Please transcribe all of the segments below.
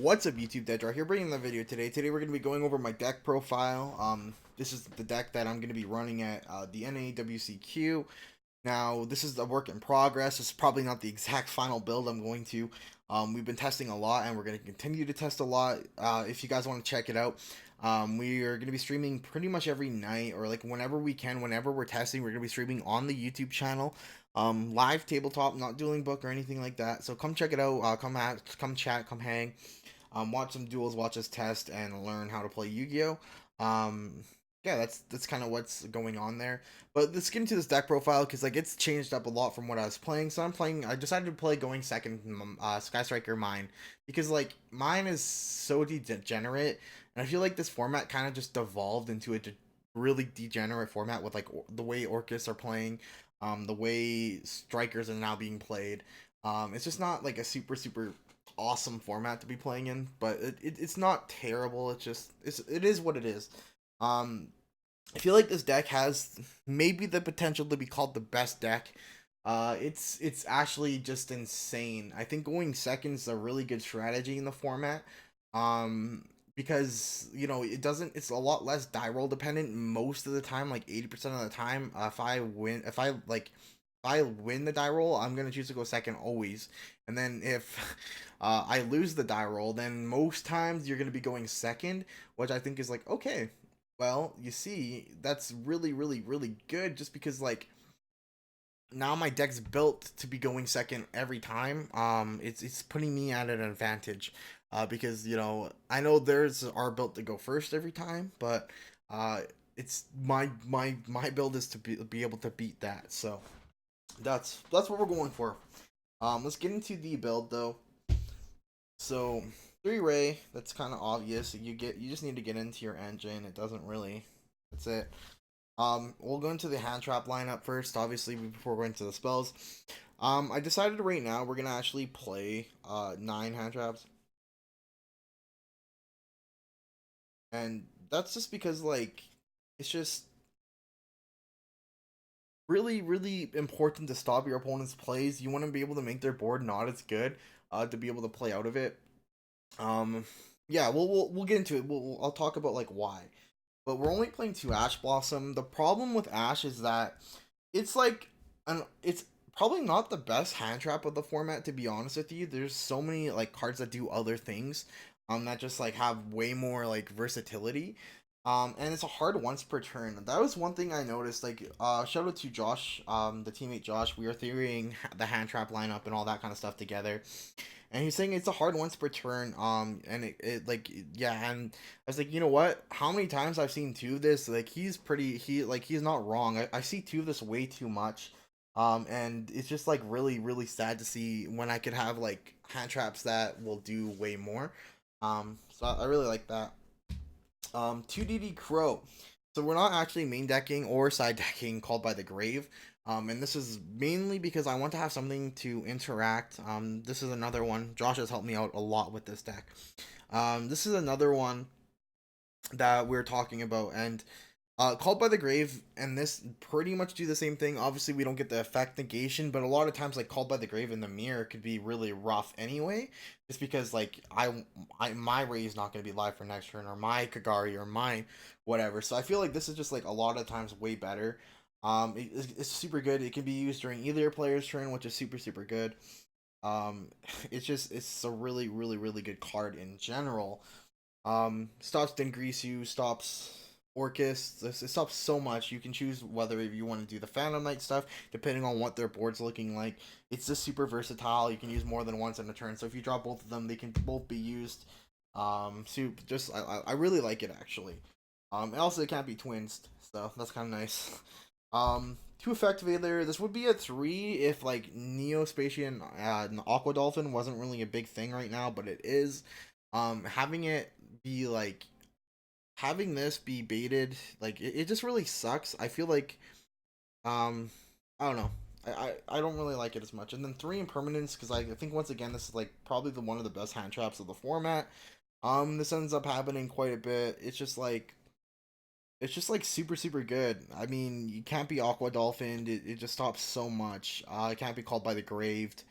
What's up, YouTube? Deaddraw here, bringing the video today. Today we're going to be going over my deck profile. This is the deck that I'm going to be running at the NAWCQ. Now, this is a work in progress. It's probably not the exact final build I'm going to. We've been testing a lot, and we're going to continue to test a lot. If you guys want to check it out, we are going to be streaming pretty much every night, or like whenever we can, whenever we're testing. We're going to be streaming on the YouTube channel. Live tabletop, not dueling book or anything like that. So come check it out. Come chat, come hang. Watch some duels, watch us test, and learn how to play Yu-Gi-Oh. Yeah, that's kind of what's going on there. But let's get into this deck profile because like it's changed up a lot from what I was playing. So I decided to play going second, Sky Striker Mine, because like mine is so degenerate, and I feel like this format kind of just devolved into a really degenerate format with like the way Orcus are playing, the way strikers are now being played. It's just not like a super awesome format to be playing in, but it's not terrible. It is what it is. Um, I feel like this deck has maybe the potential to be called the best deck. It's actually just insane. I think going second is a really good strategy in the format. Um, because it's a lot less die roll dependent most of the time, like 80% of the time. If I win the die roll, I'm gonna choose to go second always. And then if I lose the die roll, then most times you're gonna be going second, which I think is like okay. Well, you see, that's really good, just because like now my deck's built to be going second every time. It's putting me at an advantage, because I know theirs are built to go first every time, but uh, it's my build is to be able to beat that. So that's what we're going for. Let's get into the build though. So 3 Ray, that's kind of obvious. You just need to get into your engine. It doesn't really. That's it. We'll go into the hand trap lineup first, obviously before going to the spells. I decided right now we're gonna actually play 9 hand traps, and that's just because like it's just really important to stop your opponent's plays. You want to be able to make their board not as good, to be able to play out of it. Um, yeah, we'll get into it. I'll talk about like why. But we're only playing 2 Ash Blossom. The problem with Ash is that it's like it's probably not the best hand trap of the format, to be honest with you. There's so many like cards that do other things, that just like have way more like versatility. And it's a hard once per turn. That was one thing I noticed. Like, shout out to Josh, the teammate Josh. We were theorying the hand trap lineup and all that kind of stuff together, and he's saying it's a hard once per turn. And it like yeah, and I was like, you know what? How many times I've seen two of this? Like he's not wrong. I see two of this way too much. And it's just like really sad to see when I could have like hand traps that will do way more. So I really like that. 2DD Crow. So we're not actually main decking or side decking Called by the Grave. And this is mainly because I want to have something to interact. This is another one. Josh has helped me out a lot with this deck. This is another one that we're talking about, and Called by the Grave and this pretty much do the same thing. Obviously, we don't get the effect negation, but a lot of times, like Called by the Grave in the mirror could be really rough anyway, just because like my Ray is not going to be live for next turn, or my Kagari, or my whatever. So I feel like this is just like a lot of times way better. It's super good. It can be used during either player's turn, which is super good. It's a really good card in general. Stops Dengrisu, stops Orcus. It stops so much. You can choose whether you want to do the Phantom Knight stuff, depending on what their board's looking like. It's just super versatile. You can use more than once in a turn. So if you drop both of them, they can both be used. I really like it actually. And also it can't be twinsed, so that's kind of nice. Two effect Veiler. This would be a 3 if like Neospatian and Aqua Dolphin wasn't really a big thing right now, but it is. Having it be like having this be baited, like it just really sucks. I feel like I don't know. I don't really like it as much. And then 3 Impermanence, because I think once again this is like probably one of the best hand traps of the format. This ends up happening quite a bit. It's just like super good. I mean, you can't be Aqua Dolphin. It just stops so much. It can't be Called by the Graved.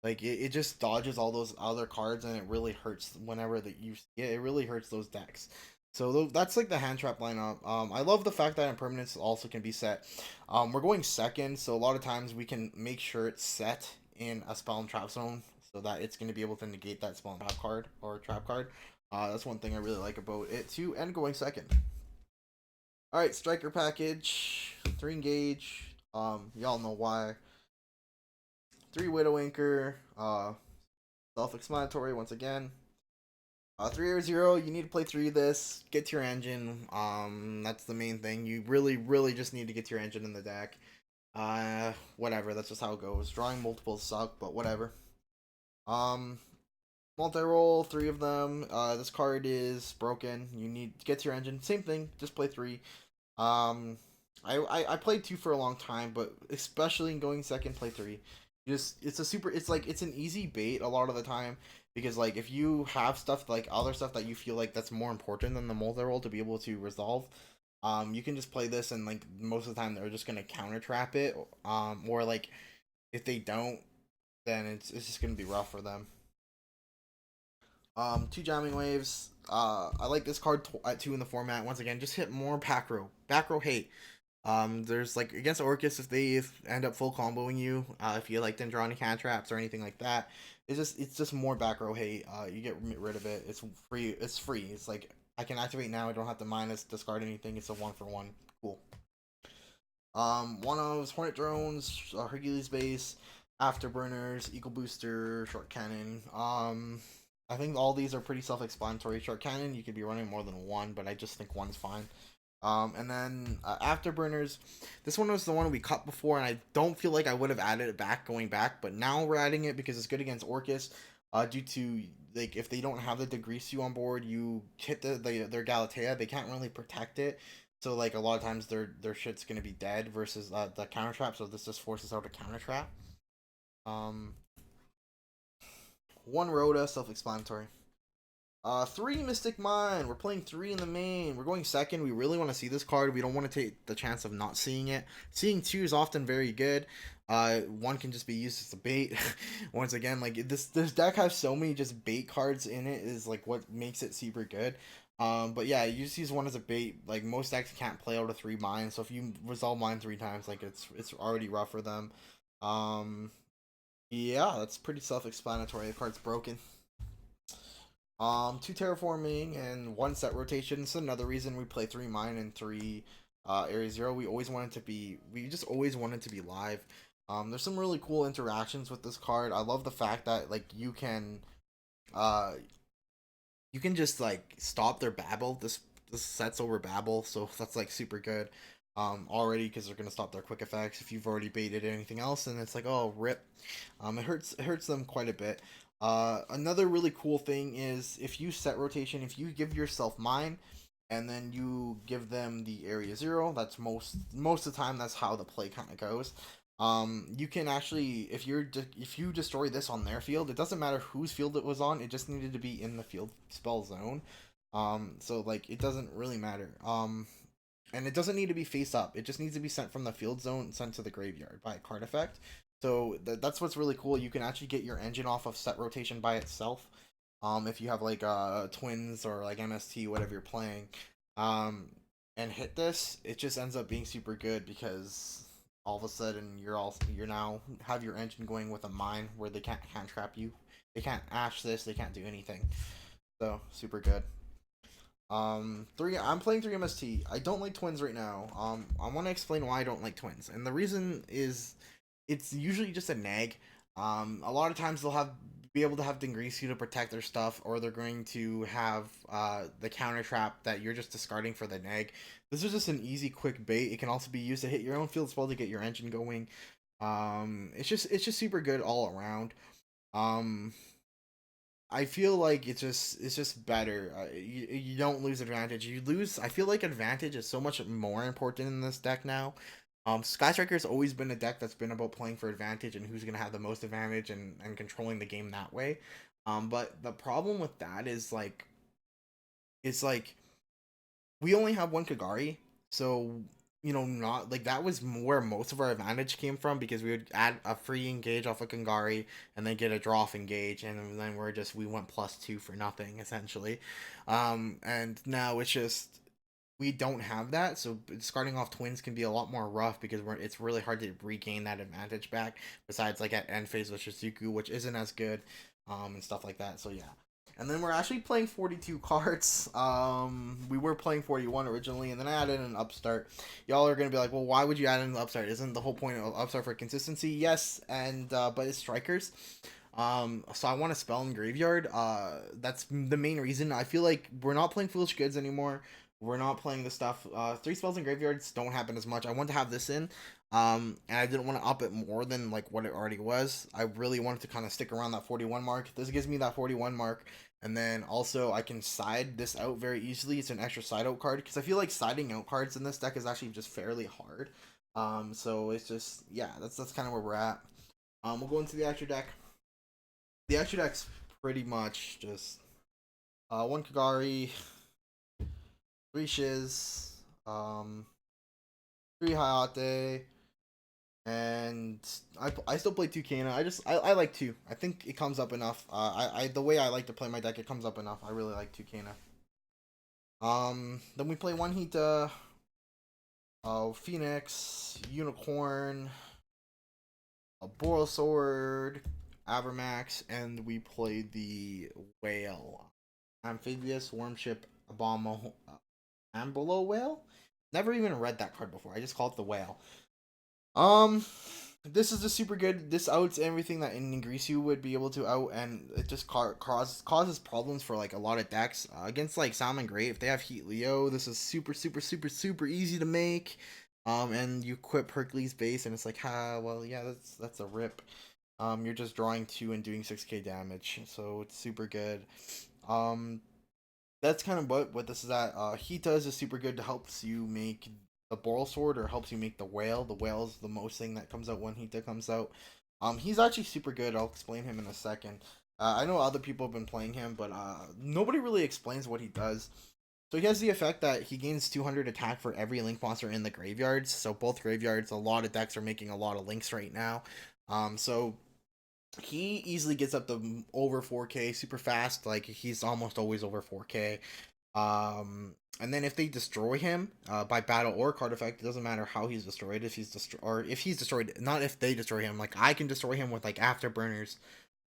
Like it just dodges all those other cards, and it really hurts whenever that you see it. It really hurts those decks. So that's like the hand trap lineup. I love the fact that impermanence also can be set. We're going second, so a lot of times we can make sure it's set in a spell and trap zone, so that it's going to be able to negate that spell and trap card or trap card. That's one thing I really like about it too. And going second. All right, striker package, 3 engage. Y'all know why. 3 widow anchor. Self-explanatory once again. 3 or 0. You need to play 3 of this. Get to your engine. That's the main thing. You really just need to get your engine in the deck. Whatever. That's just how it goes. Drawing multiples suck, but whatever. Um, multi-roll, 3 of them. This card is broken. You need to get to your engine. Same thing. Just play 3. Um, I played 2 for a long time, but especially in going second, play 3. Just it's an easy bait a lot of the time, because like if you have stuff like other stuff that you feel like that's more important than the multi roll to be able to resolve, you can just play this, and like most of the time they're just gonna counter trap it, or like if they don't, then it's just gonna be rough for them. 2 jamming waves. I like this card at 2 in the format. Once again, just hit more back row hate. There's like against Orcus, if they end up full comboing you, if you like didn't draw any hand traps or anything like that, it's just more back row hate. You get rid of it. It's free. It's free. It's like I can activate now. I don't have to minus discard anything. It's a 1 for 1. Cool. One of Hornet drones, Hercules base, afterburners, eagle booster, short cannon. I think all these are pretty self-explanatory. Short cannon, you could be running more than one, but I just think one's fine. And then afterburners, this one was the one we cut before, and I don't feel like I would have added it back going back, but now we're adding it because it's good against Orcus. Due to like if they don't have the Degreasu on board, you hit their Galatea, they can't really protect it. So like a lot of times their shit's gonna be dead versus the counter trap. So this just forces out a counter trap. Um, one Rhoda, self-explanatory. 3 Mystic Mine. We're playing 3 in the main. We're going second. We really want to see this card. We don't want to take the chance of not seeing it. Seeing 2 is often very good. 1 can just be used as a bait. Once again, like this deck has so many just bait cards in it, is like what makes it super good. But yeah, you just use 1 as a bait. Like most decks can't play out of 3 mines, so if you resolve mine 3 times, like it's already rough for them. Um, yeah, that's pretty self-explanatory. The card's broken. 2 terraforming and 1 set rotation. It's another reason we play 3 mine and 3 area 0. We just always wanted to be live. There's some really cool interactions with this card. I love the fact that like uh you can just like stop their babble. This sets over babble, so that's like super good. Already, because they're gonna stop their quick effects if you've already baited anything else, and it's like, oh rip. It hurts them quite a bit. Another really cool thing is if you set rotation, if you give yourself mine, and then you give them the area 0. That's most of the time. That's how the play kind of goes. You can actually, if you destroy this on their field, it doesn't matter whose field it was on. It just needed to be in the field spell zone. So like it doesn't really matter. And it doesn't need to be face up. It just needs to be sent from the field zone, sent to the graveyard by a card effect. So that's what's really cool. You can actually get your engine off of set rotation by itself. If you have like twins or like MST, whatever you're playing, um, and hit this, it just ends up being super good because all of a sudden you're now have your engine going with a mine where they can't hand trap you. They can't ash this. They can't do anything. So super good. 3. I'm playing 3 MST. I don't like twins right now. I want to explain why I don't like twins, and the reason is it's usually just a nag. A lot of times they'll be able to have Dingreasu to protect their stuff, or they're going to have the counter trap that you're just discarding for the nag. This is just an easy, quick bait. It can also be used to hit your own field spell to get your engine going. It's just super good all around. Um, I feel like it's just better. You don't lose advantage. You lose. I feel like advantage is so much more important in this deck now. Sky Striker's always been a deck that's been about playing for advantage and who's gonna have the most advantage, and controlling the game that way. But the problem with that is like it's like we only have 1 Kagari, so not like that was where most of our advantage came from because we would add a free engage off of Kangari and then get a draw off engage, and then we went +2 for nothing essentially. And now it's just we don't have that, so starting off twins can be a lot more rough because it's really hard to regain that advantage back. Besides, like at end phase with Shizuku, which isn't as good, and stuff like that. So yeah. And then we're actually playing 42 cards. We were playing 41 originally, and then I added an upstart. Y'all are gonna be like, well, why would you add an upstart? Isn't the whole point of upstart for consistency? Yes, and but it's strikers. So I want to spell in graveyard. That's the main reason. I feel like we're not playing foolish goods anymore. We're not playing the stuff. Three spells in graveyards don't happen as much. I want to have this in. And I didn't want to up it more than like what it already was. I really wanted to kind of stick around that 41 mark. This gives me that 41 mark, and then also I can side this out very easily. It's an extra side out card because I feel like siding out cards in this deck is actually just fairly hard. So it's just yeah, that's kind of where we're at. We'll go into the extra deck. The extra deck's pretty much just one Kagari, three Shiz, three Hayate, and I still play two Kana. I like two. I think it comes up enough. I the way I like to play my deck, it comes up enough. I really like two Kana. Then we play one Hita, Phoenix, Unicorn, a Boral Sword, Avermax, and we play the Whale, Amphibious Wormship Abomo, Ambolo Whale. Never even read that card before. I just call it the Whale. Um, this is just super good. This outs everything that Ningrisu would be able to out, and it just causes problems for like a lot of decks against like Salmon Great. If they have Heat Leo, this is super easy to make. And you equip Hercules base, and it's like, well, yeah, that's a rip. You're just drawing two and doing 6k damage, so it's super good. Um, that's kind of what this is at. Hita is just super good to helps you make the Boral Sword or helps you make the Whale. The Whale is the most thing that comes out when Hita comes out. He's actually super good. I'll explain him in a second. I know other people have been playing him, but nobody really explains what he does. So he has the effect that he gains 200 attack for every link monster in the graveyards. So both graveyards, a lot of decks are making a lot of links right now. So he easily gets up to over 4k super fast. Like he's almost always over 4k. And then if they destroy him by battle or card effect, it doesn't matter how he's destroyed. If he's destroyed, not if they destroy him. Like I can destroy him with like afterburners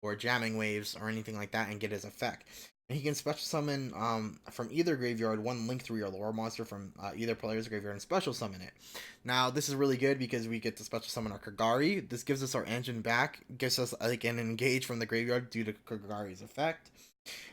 or jamming waves or anything like that and get his effect. And he can special summon from either graveyard one link 3 or lower monster from either player's graveyard and special summon it. Now this is really good because we get to special summon our Kagari. This gives us our engine back, gives us like an engage from the graveyard due to Kagari's effect.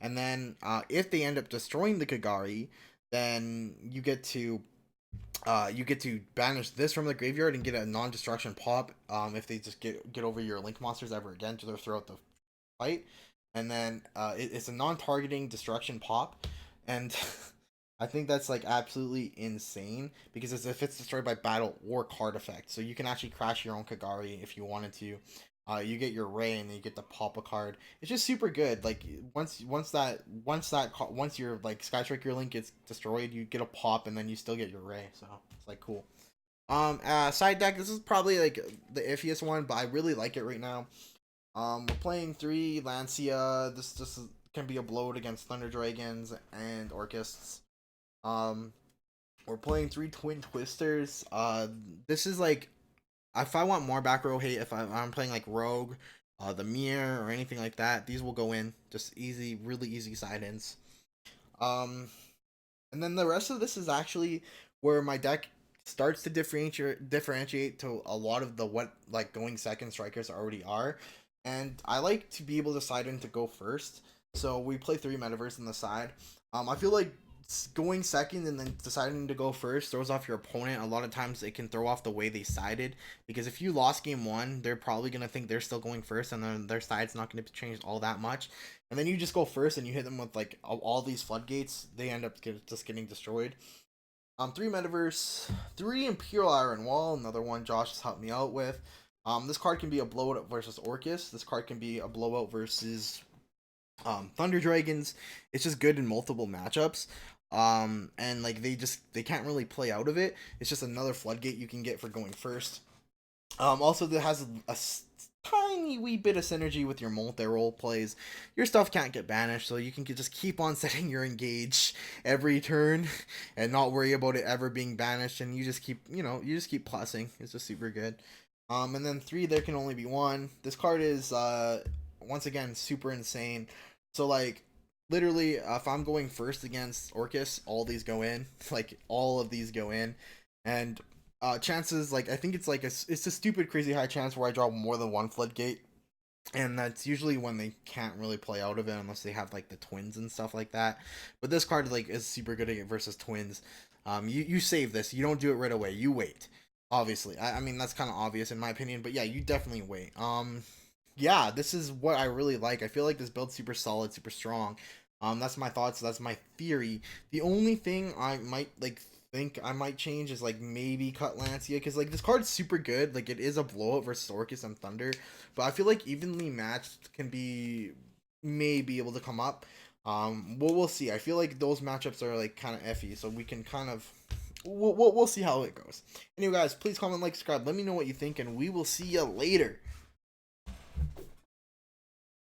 And then if they end up destroying the Kagari, then you get to banish this from the graveyard and get a non-destruction pop if they just get over your link monsters ever again throughout the fight. And then it's a non-targeting destruction pop, and I think that's like absolutely insane because it's if it's destroyed by battle or card effect, so you can actually crash your own Kagari if you wanted to. You get your Ray and then you get to pop a card. It's just super good. Like once your like Skystriker link gets destroyed, you get a pop and then you still get your Ray. So it's like cool. Side deck. This is probably like the iffiest one, but I really like it right now. We're playing 3 Lancia. This just can be a bloat against Thunder Dragons and Orchists. Um, we're playing 3 Twin Twisters. This is like if I want more back row hate, if I'm playing like Rogue, the Mirror or anything like that, these will go in. Just easy, really easy side ins. Um, and then the rest of this is actually where my deck starts to differentiate to a lot of the what like going second strikers already are. And I like to be able to side in to go first. So we play 3 metaverse in the side. I feel like going second and then deciding to go first throws off your opponent. A lot of times it can throw off the way they sided because if you lost game 1, they're probably gonna think they're still going first, and then their side's not gonna change all that much. And then you just go first and you hit them with like all these floodgates. They end up just getting destroyed. 3 metaverse, 3 Imperial Iron Wall. Another one Josh has helped me out with. This card can be a blowout versus Orcus. This card can be a blowout versus Thunder Dragons. It's just good in multiple matchups. And like they can't really play out of it. It's just another floodgate you can get for going first. Also, that has tiny wee bit of synergy with your multi-role plays. Your stuff can't get banished, so you can just keep on setting your engage every turn and not worry about it ever being banished. And you just keep, you just keep plussing. It's just super good. And then 3, there can only be 1. This card is once again super insane. So like literally, if I'm going first against Orcus, all these go in. Like all of these go in, and chances, like I think it's like it's a stupid crazy high chance where I draw more than 1 floodgate, and that's usually when they can't really play out of it unless they have like the twins and stuff like that. But this card like is super good at it versus twins. You save this. You don't do it right away. You wait. Obviously, I mean that's kind of obvious in my opinion, but yeah, you definitely wait. Yeah, this is what I really like. I feel like this build's super solid, super strong. That's my thoughts. That's my theory. The only thing I might like think I might change is like maybe cut Lancia, because like this card's super good. Like it is a blowout versus Orcus and Thunder, but I feel like evenly matched can be maybe able to come up. We'll see. I feel like those matchups are like kind of iffy, so we can kind of we'll see how it goes. Anyway, guys, please comment, like, subscribe. Let me know what you think, and we will see you later.